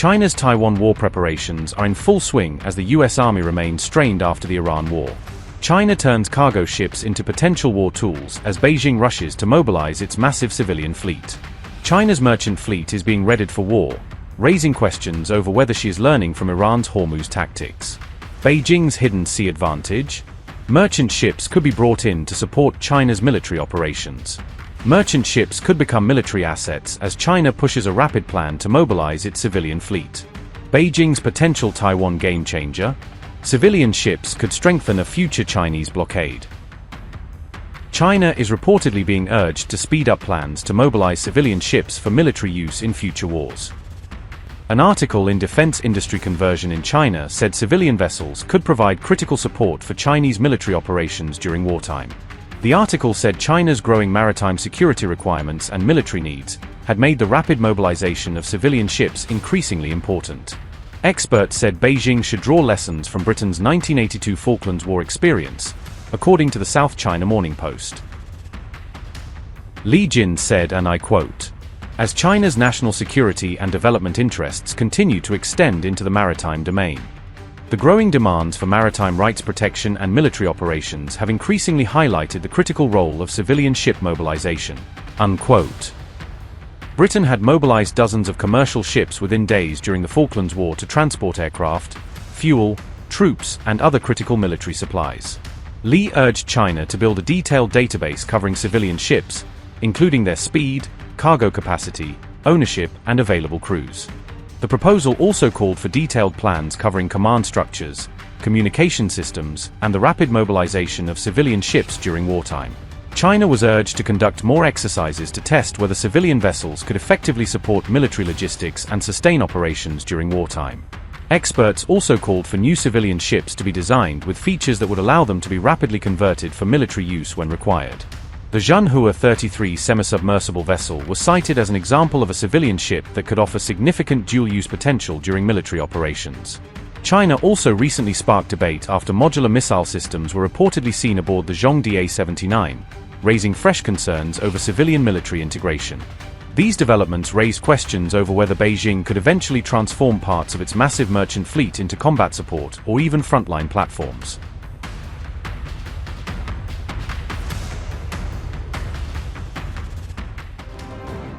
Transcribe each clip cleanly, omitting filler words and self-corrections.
China's Taiwan war preparations are in full swing as the US Army remains strained after the Iran war. China turns cargo ships into potential war tools as Beijing rushes to mobilize its massive civilian fleet. China's merchant fleet is being readied for war, raising questions over whether she is learning from Iran's Hormuz tactics. Beijing's hidden sea advantage? Merchant ships could be brought in to support China's military operations. Merchant ships could become military assets as China pushes a rapid plan to mobilize its civilian fleet. Beijing's potential Taiwan game changer? Civilian ships could strengthen a future Chinese blockade. China is reportedly being urged to speed up plans to mobilize civilian ships for military use in future wars. An article in Defense Industry Conversion in China said civilian vessels could provide critical support for Chinese military operations during wartime. The article said China's growing maritime security requirements and military needs had made the rapid mobilization of civilian ships increasingly important. Experts said Beijing should draw lessons from Britain's 1982 Falklands War experience, according to the South China Morning Post. Li Jin said, and I quote, "As China's national security and development interests continue to extend into the maritime domain, the growing demands for maritime rights protection and military operations have increasingly highlighted the critical role of civilian ship mobilization." Unquote. Britain had mobilized dozens of commercial ships within days during the Falklands War to transport aircraft, fuel, troops, and other critical military supplies. Li urged China to build a detailed database covering civilian ships, including their speed, cargo capacity, ownership, and available crews. The proposal also called for detailed plans covering command structures, communication systems, and the rapid mobilization of civilian ships during wartime. China was urged to conduct more exercises to test whether civilian vessels could effectively support military logistics and sustain operations during wartime. Experts also called for new civilian ships to be designed with features that would allow them to be rapidly converted for military use when required. The Zhenhua 33 semi-submersible vessel was cited as an example of a civilian ship that could offer significant dual-use potential during military operations. China also recently sparked debate after modular missile systems were reportedly seen aboard the Zhongde A-79, raising fresh concerns over civilian-military integration. These developments raise questions over whether Beijing could eventually transform parts of its massive merchant fleet into combat support or even frontline platforms.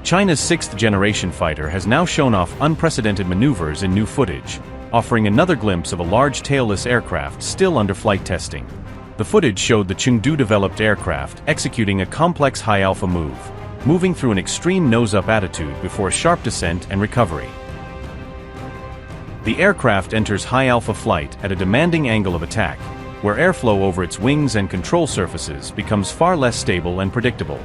China's sixth-generation fighter has now shown off unprecedented maneuvers in new footage, offering another glimpse of a large tailless aircraft still under flight testing. The footage showed the Chengdu-developed aircraft executing a complex high-alpha move, moving through an extreme nose-up attitude before a sharp descent and recovery. The aircraft enters high-alpha flight at a demanding angle of attack, where airflow over its wings and control surfaces becomes far less stable and predictable.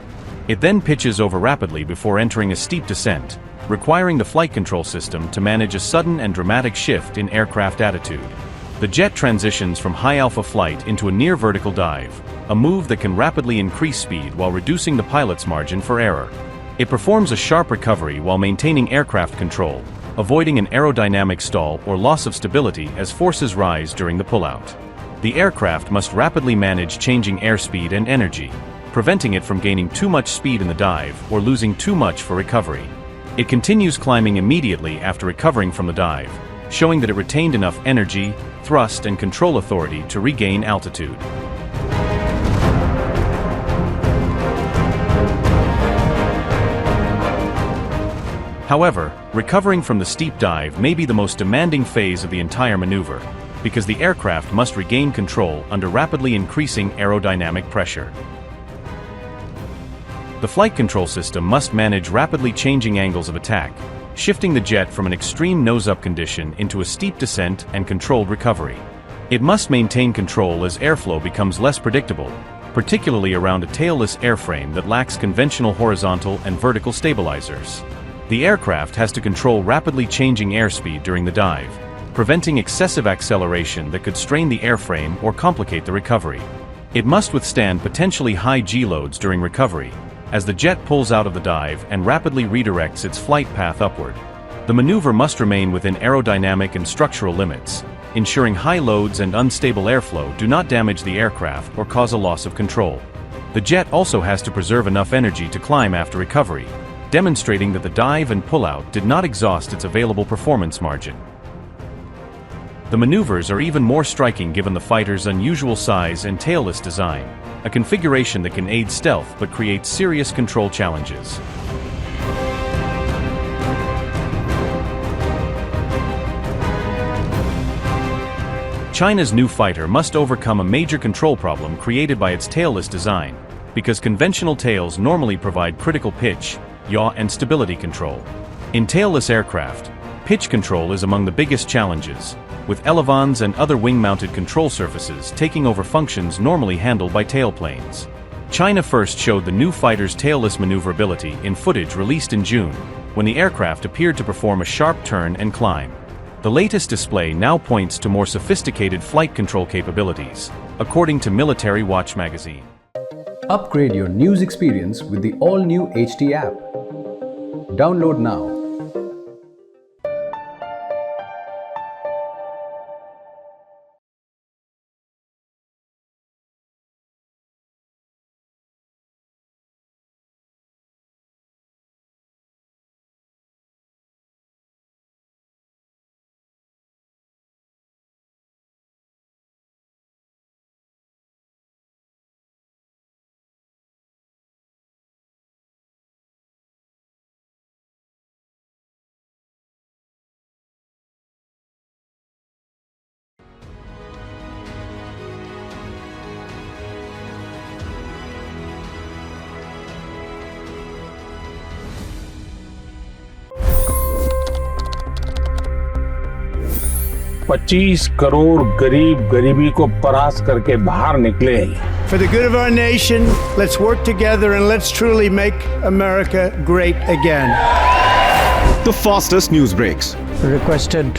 It then pitches over rapidly before entering a steep descent, requiring the flight control system to manage a sudden and dramatic shift in aircraft attitude. The jet transitions from high-alpha flight into a near-vertical dive, a move that can rapidly increase speed while reducing the pilot's margin for error. It performs a sharp recovery while maintaining aircraft control, avoiding an aerodynamic stall or loss of stability as forces rise during the pullout. The aircraft must rapidly manage changing airspeed and energy, preventing it from gaining too much speed in the dive or losing too much for recovery. It continues climbing immediately after recovering from the dive, showing that it retained enough energy, thrust, and control authority to regain altitude. However, recovering from the steep dive may be the most demanding phase of the entire maneuver, because the aircraft must regain control under rapidly increasing aerodynamic pressure. The flight control system must manage rapidly changing angles of attack, shifting the jet from an extreme nose-up condition into a steep descent and controlled recovery. It must maintain control as airflow becomes less predictable, particularly around a tailless airframe that lacks conventional horizontal and vertical stabilizers. The aircraft has to control rapidly changing airspeed during the dive, preventing excessive acceleration that could strain the airframe or complicate the recovery. It must withstand potentially high G-loads during recovery, as the jet pulls out of the dive and rapidly redirects its flight path upward. The maneuver must remain within aerodynamic and structural limits, ensuring high loads and unstable airflow do not damage the aircraft or cause a loss of control. The jet also has to preserve enough energy to climb after recovery, demonstrating that the dive and pullout did not exhaust its available performance margin. The maneuvers are even more striking given the fighter's unusual size and tailless design, a configuration that can aid stealth but creates serious control challenges. China's new fighter must overcome a major control problem created by its tailless design, because conventional tails normally provide critical pitch, yaw, and stability control. In tailless aircraft, pitch control is among the biggest challenges, with elevons and other wing-mounted control surfaces taking over functions normally handled by tailplanes. China first showed the new fighter's tailless maneuverability in footage released in June, when the aircraft appeared to perform a sharp turn and climb. The latest display now points to more sophisticated flight control capabilities, according to Military Watch magazine. Upgrade your news experience with the all-new HT app. Download now. $25 crore गरीब गरीबी को परास्त करके बाहर निकले। For the good of our nation, let's work together and let's truly make America great again. The fastest news breaks. Requested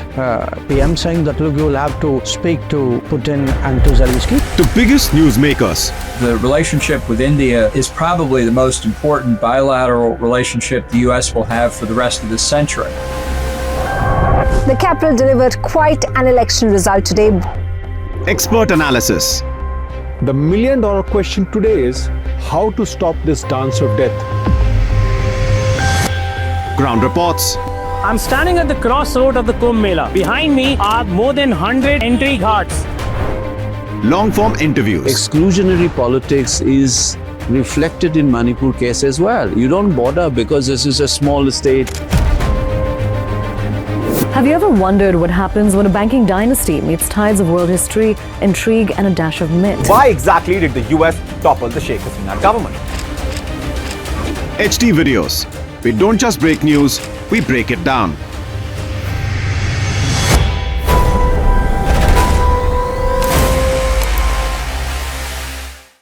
PM saying that look, you will have to speak to Putin and to Zelensky. The biggest news makers. The relationship with India is probably the most important bilateral relationship the U.S. will have for the rest of this century. The capital delivered quite an election result today. Expert analysis. The million-dollar question today is how to stop this dance of death. Ground reports. I'm standing at the crossroad of the Kumbh Mela. Behind me are more than 100 entry ghats. Long-form interviews. Exclusionary politics is reflected in Manipur case as well. You don't bother because this is a small state. Have you ever wondered what happens when a banking dynasty meets tides of world history, intrigue, and a dash of myth? Why exactly did the US topple the Sheikh Hasina government? HT videos. We don't just break news, we break it down.